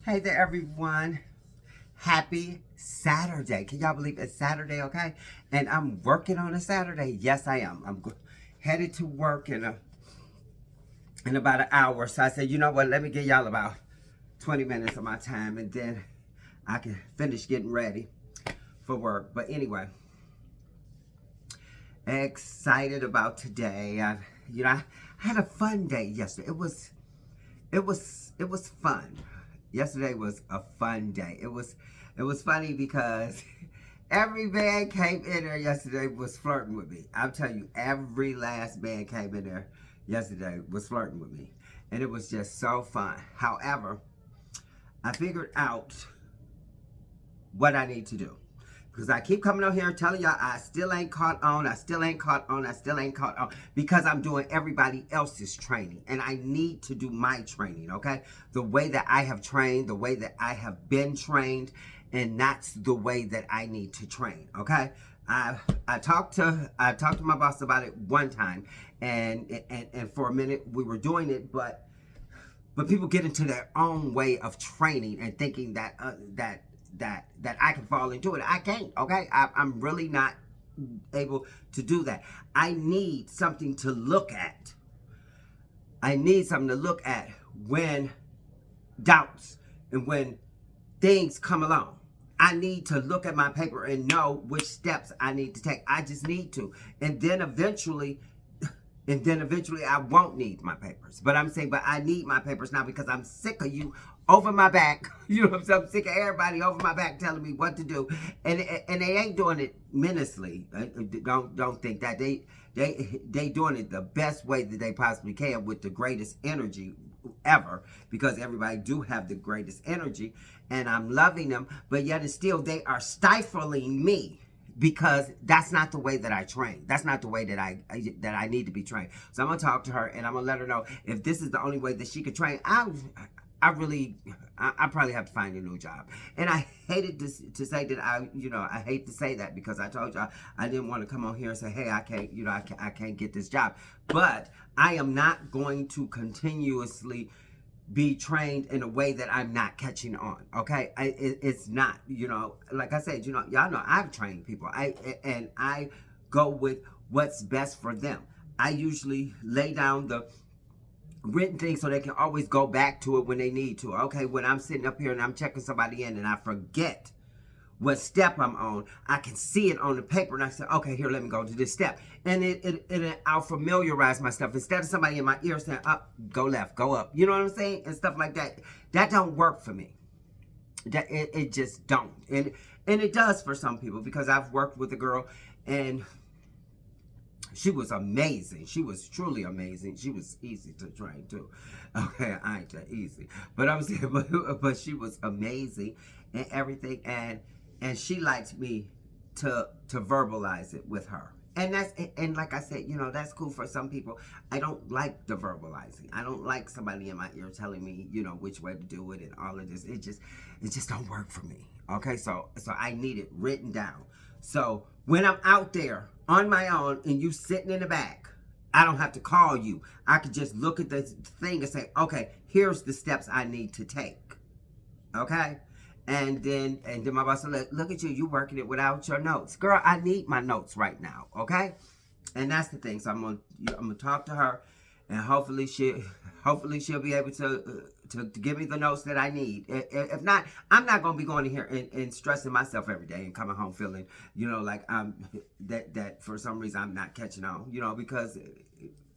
Hey there, everyone. Happy Saturday. Can y'all believe it's Saturday, okay? And I'm working on a Saturday. Yes, I am. Headed to work in about an hour. So I said, you know what? Let me give y'all about 20 minutes of my time, and then I can finish getting ready for work. But anyway, excited about today. I had a fun day yesterday. It was fun. Yesterday was a fun day. It was funny because every man came in there yesterday was flirting with me. I'm telling you, every last man came in there yesterday was flirting with me. And it was just so fun. However, I figured out what I need to do. Because I keep coming out here telling y'all I still ain't caught on, I still ain't caught on, I still ain't caught on. Because I'm doing everybody else's training. And I need to do my training, okay? The way that I have trained, the way that I have been trained. And that's the way that I need to train, okay? I talked to my boss about it one time. And for a minute we were doing it, but people get into their own way of training and thinking that that I can fall into it. I can't, okay? I'm really not able to do that. I need something to look at. I need something to look at when doubts and when things come along. I need to look at my paper and know which steps I need to take. I just need to. And then eventually I won't need my papers. But I'm saying, but I need my papers now because I'm sick of you over my back. You know what I'm saying? I'm sick of everybody over my back telling me what to do. And they ain't doing it menacingly. Don't think that. They doing it the best way that they possibly can with the greatest energy ever, because everybody do have the greatest energy and I'm loving them, but yet and still they are stifling me, because that's not the way that I train. That's not the way that I need to be trained. So I'm gonna talk to her and I'm gonna let her know if this is the only way that she could train. I probably have to find a new job. And I hated to say that I hate to say that, because I told y'all I didn't want to come on here and say, hey, I can't, I can't get this job. But I am not going to continuously be trained in a way that I'm not catching on, okay? It's not, like I said, y'all know I've trained people. And I go with what's best for them. I usually lay down the written things so they can always go back to it when they need to. Okay, when I'm sitting up here and I'm checking somebody in and I forget what step I'm on, I can see it on the paper and I say, okay, here, let me go to this step. And I'll familiarize myself. Instead of somebody in my ear saying, up, go left, go up. You know what I'm saying? And stuff like that. That don't work for me. It just don't. And it does for some people, because I've worked with a girl and she was amazing. She was truly amazing. She was easy to train too. Okay, I ain't that easy. But I'm saying, but she was amazing and everything. And she liked me to verbalize it with her. And like I said, that's cool for some people. I don't like the verbalizing. I don't like somebody in my ear telling me, which way to do it and all of this. It just don't work for me. Okay, so I need it written down. So when I'm out there on my own and you sitting in the back, I don't have to call you. I could just look at the thing and say, okay, here's the steps I need to take. Okay? And then my boss said, look at you, you working it without your notes. Girl, I need my notes right now, okay? And that's the thing. So I'm gonna talk to her, and hopefully she'll be able to give me the notes that I need. If not, I'm not gonna be going in here and stressing myself every day and coming home feeling, like that for some reason I'm not catching on, because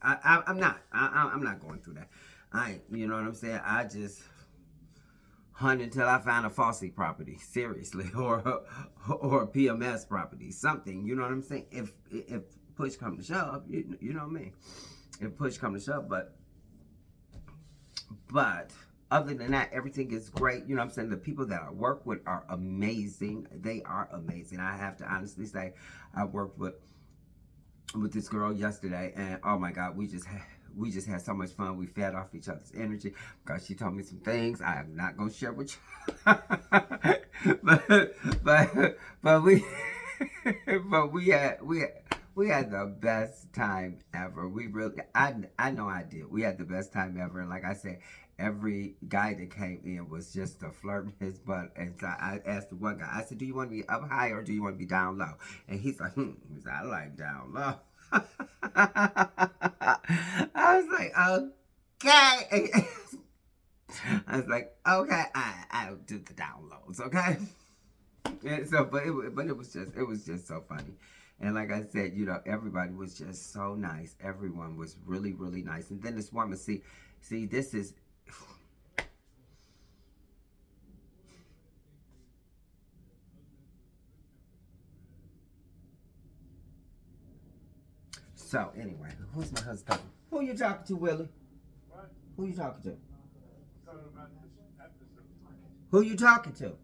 I'm not. I'm not going through that. I ain't, you know what I'm saying? I just hunt until I find a Fosse property, seriously, or a PMS property, something. You know what I'm saying? If push come to shove, you know me. If push come to shove, but other than that, everything is great. You know what I'm saying? The people that I work with are amazing. They are amazing. I have to honestly say, I worked with this girl yesterday, and oh my God, we just had so much fun. We fed off each other's energy, because she told me some things I am not gonna share with you. but we had the best time ever. We really, I know I did. We had the best time ever, and like I said, every guy that came in was just a flirting his butt. And so I asked the one guy, I said, do you want to be up high or do you want to be down low? And he's like, He said, I like down low. I was like, okay. I was like, okay, I'll do the down lows, okay? And so, but it was just so funny. And like I said, everybody was just so nice. Everyone was really, really nice. And then this woman, see, this is. So anyway, who's my husband? Who you talking to, Willie? What? Who you talking to? Talking about this episode. Who you talking to?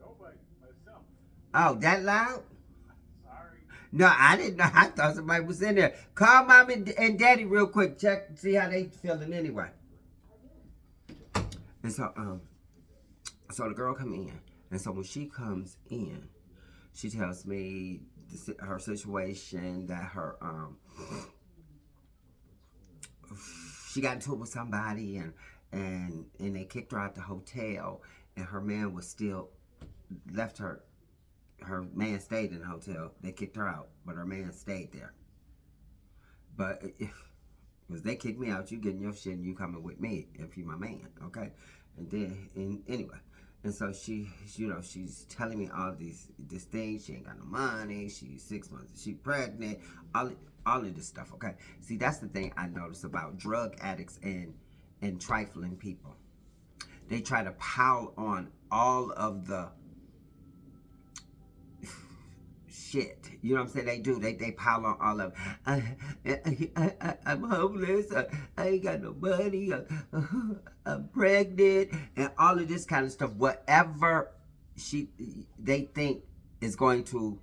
Nobody. Myself. Oh, that loud? Sorry. No, I didn't know. I thought somebody was in there. Call mom and daddy real quick. Check, see how they feeling anyway. And so the girl come in, and so when she comes in, she tells me her situation, that her she got into it with somebody, and they kicked her out the hotel, and her man was still left her. Her man stayed in the hotel. They kicked her out, but her man stayed there. But because they kicked me out, you getting your shit and you coming with me if you my man, okay? Anyway, and so she's telling me all this things. She ain't got no money. She's 6 months. She pregnant. All of this stuff, okay? See, that's the thing I notice about drug addicts and trifling people. They try to pile on all of the shit. You know what I'm saying? They do. They pile on all of it. I'm homeless. I ain't got no money. I'm pregnant. And all of this kind of stuff. Whatever they think is going to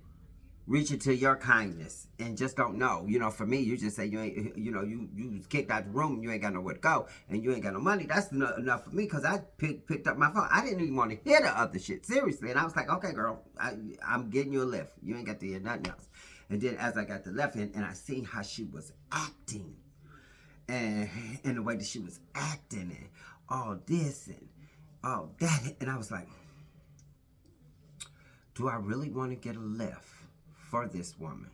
reach into your kindness, and just don't know. For me, you just say you ain't, you was kicked out the room and you ain't got nowhere to go and you ain't got no money. That's enough for me, because I picked up my phone. I didn't even want to hear the other shit, seriously. And I was like, okay, girl, I'm getting you a lift. You ain't got to hear nothing else. And then as I got the lift in, and I seen how she was acting, and the way that she was acting, and all this and all that, and I was like, do I really want to get a lift for this woman?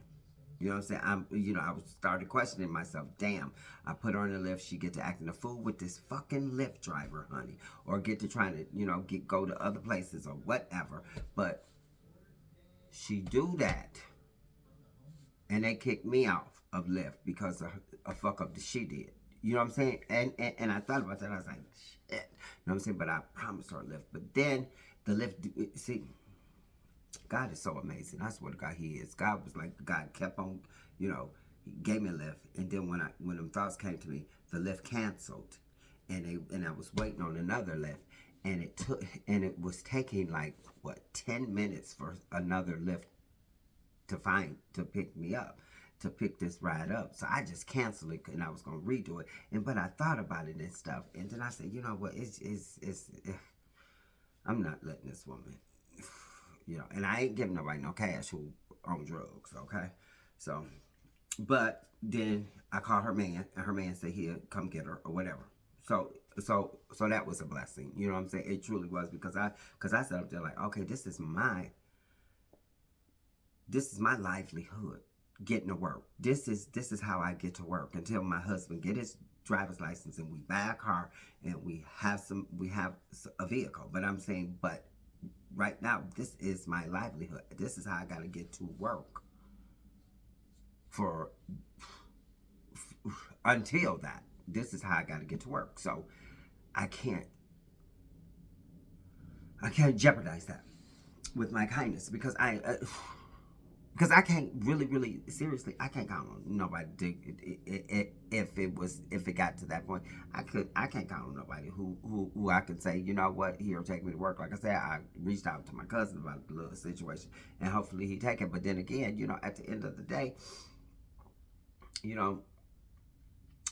You know what I'm saying? I started questioning myself. Damn, I put her on the lift. She get to acting a fool with this fucking lift driver, honey. Or get to trying to, go to other places or whatever. But she do that. And they kicked me off of Lyft because of a fuck up that she did. You know what I'm saying? And I thought about that. I was like, shit. You know what I'm saying? But I promised her a Lyft. But then the Lyft, see, God is so amazing. I swear to God, He is. God was like, God kept on, He gave me a lift. And then when them thoughts came to me, the lift canceled, and I was waiting on another lift, and it was taking like 10 minutes for another lift to pick me up, to pick this ride up. So I just canceled it, and I was gonna redo it. But I thought about it and stuff, and then I said, you know what? I'm not letting this woman. And I ain't giving nobody no cash who on drugs, okay? So, but then I called her man, and her man said he'll come get her or whatever. So that was a blessing. You know what I'm saying? It truly was, because I sat up there like, okay, this is my livelihood, getting to work. This is how I get to work until my husband get his driver's license and we buy a car and we have a vehicle. But I'm saying, but right now, this is my livelihood. This is how I got to get to work until that. This is how I got to get to work. So I can't jeopardize that with my kindness, because I can't really seriously, I can't count on nobody if it got to that point. I can't count on nobody who I could say, you know what, he'll take me to work. Like I said, I reached out to my cousin about the little situation, and hopefully he take it. But then again, at the end of the day,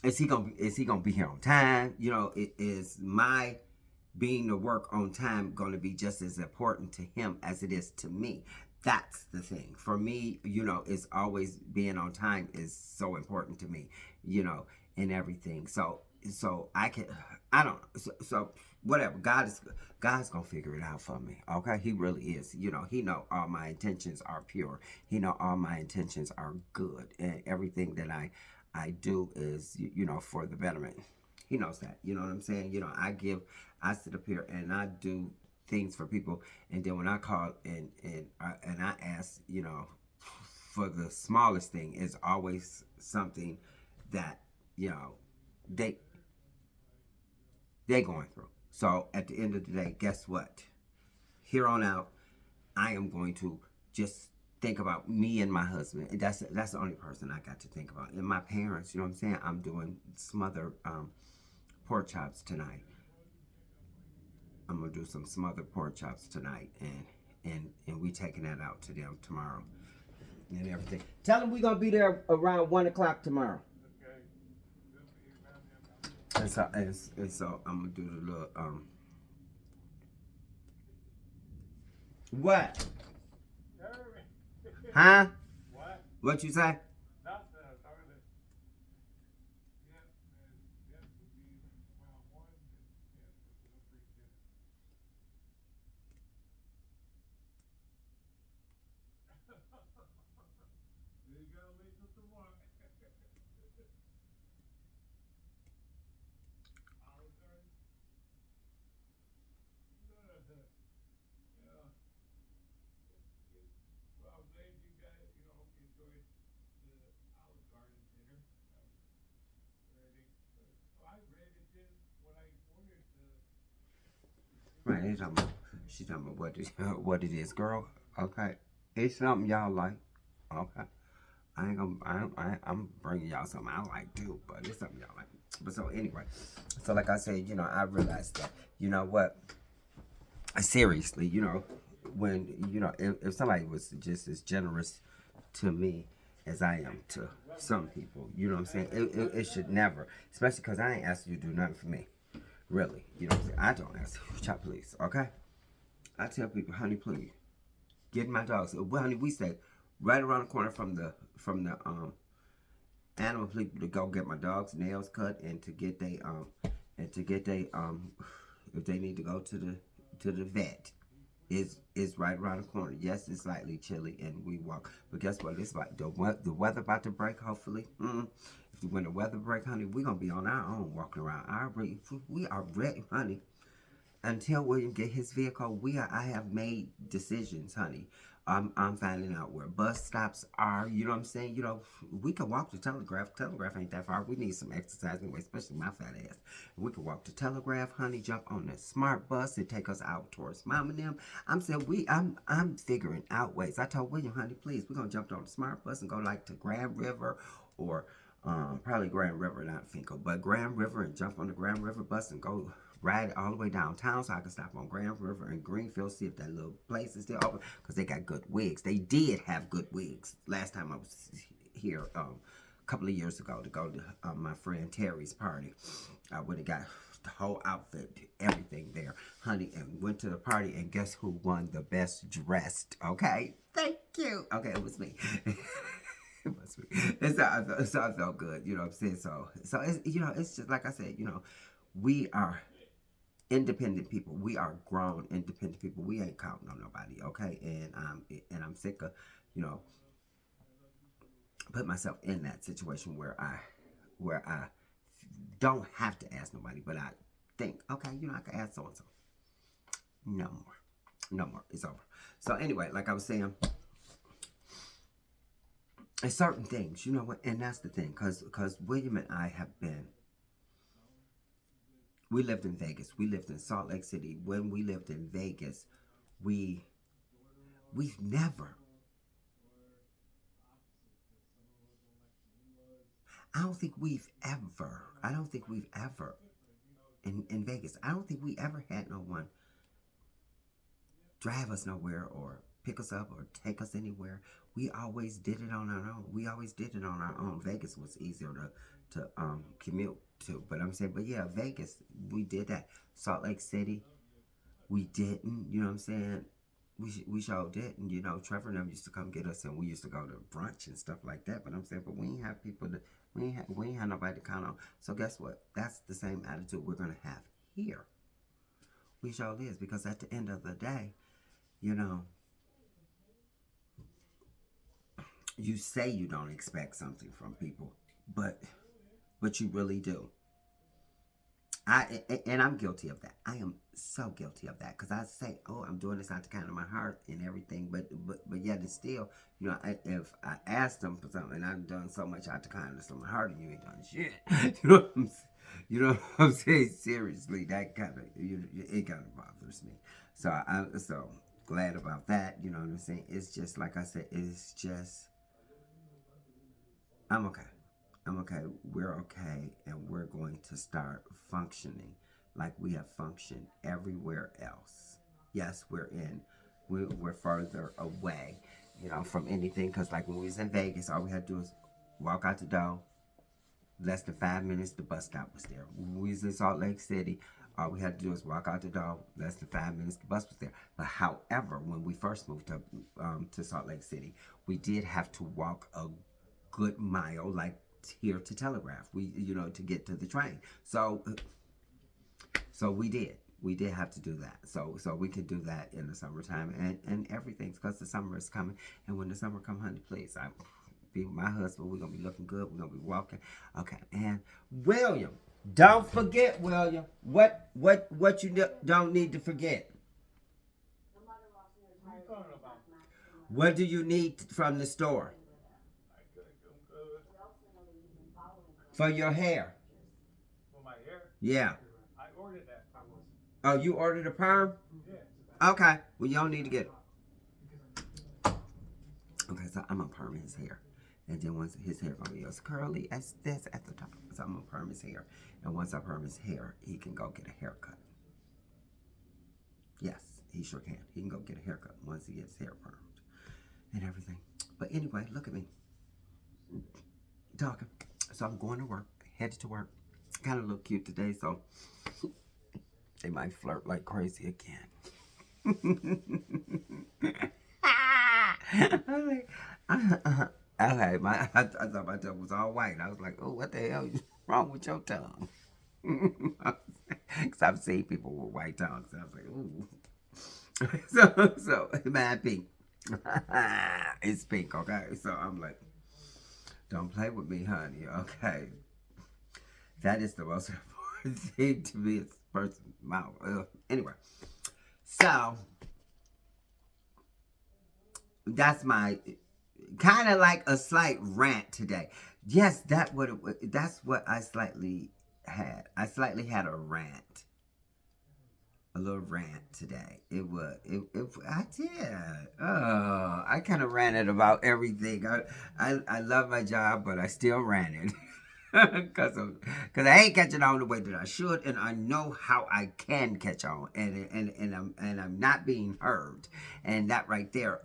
is he gonna be here on time? Is my being to work on time going to be just as important to him as it is to me? That's the thing. For me, it's always being on time is so important to me, and everything. So so I can, I don't, so whatever. God's gonna figure it out for me. Okay, He really is. You know, He know all my intentions are pure. He know all my intentions are good, and everything that I do is you know for the betterment. He knows that. You know what I'm saying? You know, I sit up here and I do things for people, and then when I call and I ask, you know, for the smallest thing, is always something that you know they they're going through. So at the end of the day, guess what? Here on out, I am going to just think about me and my husband. And that's the only person I got to think about. And my parents, you know what I'm saying? I'm doing smothered pork chops tonight. I'm gonna do some smothered pork chops tonight, and we taking that out to them tomorrow and everything. Tell them we gonna be there around 1 o'clock tomorrow. And so I'm gonna do the little what? Huh? What you say? Right, she's talking about what what it is, girl. Okay, it's something y'all like. Okay, I ain't gonna, I'm bringing y'all something I like too, but it's something y'all like. But so anyway, so like I said, you know, I realized that, you know what, seriously, you know, when you know, if somebody was just as generous to me as I am to some people, you know what I'm saying, it should never, especially because I ain't asked you to do nothing for me, really, you know what I'm saying. I don't ask you, child, please, okay. I tell people, honey, please, get my dogs. Well, honey, we stay right around the corner from the animal people to go get my dog's nails cut and to get they if they need to go to the vet. Is right around the corner. Yes, it's slightly chilly and we walk, but guess what? It's like the weather about to break. Hopefully, when the weather break, honey, we gonna be on our own walking around. We are ready, honey. Until William get his vehicle, I have made decisions, honey. I'm finding out where bus stops are. You know what I'm saying? You know, we can walk to Telegraph. Telegraph ain't that far. We need some exercise anyway, especially my fat ass. We can walk to Telegraph, honey. Jump on the smart bus and take us out towards Mom and them. I'm saying I'm figuring out ways. I told William, honey, please, we're gonna jump on the smart bus and go like to Grand River or probably Grand River, not Finkel, but Grand River, and jump on the Grand River bus and go ride all the way downtown so I can stop on Grand River and Greenfield, see if that little place is still open, because they got good wigs. They did have good wigs last time I was here a couple of years ago to go to my friend Terry's party. I would have got the whole outfit, everything there, honey, and went to the party, and guess who won the best dressed? Okay, thank you. Okay, it was me. It was me. So I felt good, you know what I'm saying? So it's, you know, it's just like I said, you know, we are independent people. We are grown, independent people. We ain't counting on nobody, okay? And I'm sick of, you know, put myself in that situation where I don't have to ask nobody, but I think, okay, you know, I can ask so and so. No more, no more. It's over. So anyway, like I was saying, it's certain things, you know what, and that's the thing, cause William and I have been. We lived in Vegas. We lived in Salt Lake City. When we lived in Vegas, we we've never. I don't think we've ever. I don't think we've ever in Vegas. I don't think we ever had no one drive us nowhere or pick us up or take us anywhere. We always did it on our own. We always did it on our own. Vegas was easier to commute to, but I'm saying, but yeah, Vegas, we did that. Salt Lake City, we didn't. You know what I'm saying? We sure didn't. You know, Trevor and them used to come get us, and we used to go to brunch and stuff like that. But I'm saying, but we ain't have people to We ain't have nobody to count on. So guess what? That's the same attitude we're gonna have here. We sure is, because at the end of the day, you know, you say you don't expect something from people, but you really do. And I'm guilty of that. I am so guilty of that, because I say, "Oh, I'm doing this out the kind of my heart and everything," but yet it's still, if I ask them for something, and I've done so much out the kindness of my heart, and you ain't done shit, you know what I'm saying? Seriously, that kind of it kind of bothers me. So I'm so glad about that. You know what I'm saying? It's just like I said. It's just I'm okay. I'm okay. We're okay, and we're going to start functioning like we have functioned everywhere else. Yes, we're further away, from anything. Because like when we was in Vegas, all we had to do was walk out the door. Less than 5 minutes, the bus stop was there. When we was in Salt Lake City, all we had to do was walk out the door. Less than 5 minutes, the bus was there. But however, when we first moved to Salt Lake City, we did have to walk a good mile, like here to Telegraph. To get to the train. So we did have to do that. So we could do that in the summertime, and everything's because the summer is coming. And when the summer come, honey, please, I be with my husband. We're gonna be looking good. We're gonna be walking. Okay. And William, don't forget, William. What you don't need to forget? What do you need from the store for your hair? Yeah. Oh, you ordered a perm? Okay. Well, you don't need to get. Okay, so I'm gonna perm his hair, and then once his hair gonna be as curly as this at the top, so I'm gonna perm his hair, and once I perm his hair, he can go get a haircut. Yes, he sure can. He can go get a haircut once he gets his hair permed and everything. But anyway, look at me talking. So I'm going to work, headed to work. Kind of look cute today, so they might flirt like crazy again. Okay, I thought my tongue was all white. I was like, "Oh, what the hell is wrong with your tongue?" Because I've seen people with white tongues. I was like, "Ooh." So mad pink. It's pink, okay? So I'm like, don't play with me, honey, okay? That is the most important thing to me. It's a person's mouth. Anyway, so that's my kind of like a slight rant today. Yes, that's what I slightly had. I slightly had a rant. A little rant today. I did. Oh, I kind of ranted about everything. I love my job, but I still ranted. Cause I ain't catching on the way that I should, and I know how I can catch on, and I'm not being heard, and that right there,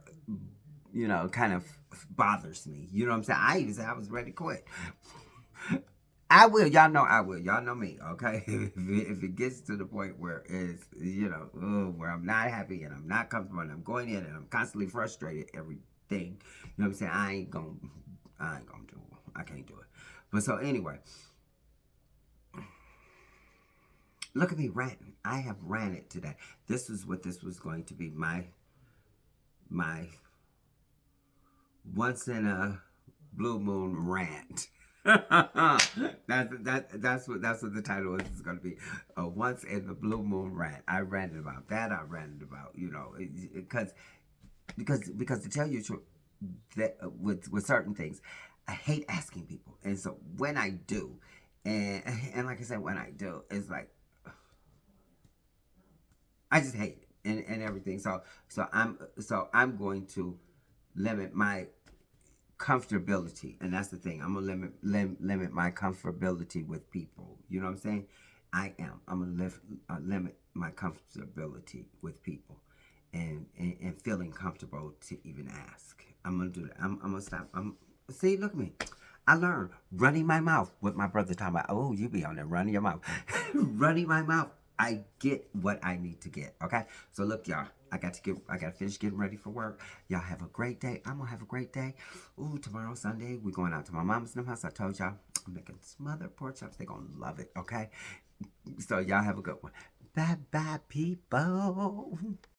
kind of bothers me. You know what I'm saying? I even said I was ready to quit. I will. Y'all know I will. Y'all know me, okay? If it gets to the point where it's, where I'm not happy and I'm not comfortable and I'm going in and I'm constantly frustrated, everything, you know what I'm saying? I ain't gonna do it. I can't do it. But so anyway, look at me ranting. I have ranted today. This is what this was going to be my once in a blue moon rant. That's what the title is going to be. Once in the blue moon rant. I ranted about that. I ranted about because to tell you the truth, that with certain things, I hate asking people, and so when I do, and like I said, when I do, it's like I just hate it and everything. So I'm going to limit my comfortability, and that's the thing. I'm gonna limit my comfortability with people. You know what I'm saying? I'm gonna limit my comfortability with people, and feeling comfortable to even ask. I'm gonna do that. I'm gonna stop. See. Look at me. I learned running my mouth. What my brother talking about? Oh, you be on there running your mouth, running my mouth. I get what I need to get. Okay. So look, y'all. I gotta finish getting ready for work. Y'all have a great day. I'm gonna have a great day. Ooh, tomorrow Sunday, we're going out to my mom's new house. I told y'all I'm making smothered pork chops. They're gonna love it. Okay. So y'all have a good one. Bye bye, people.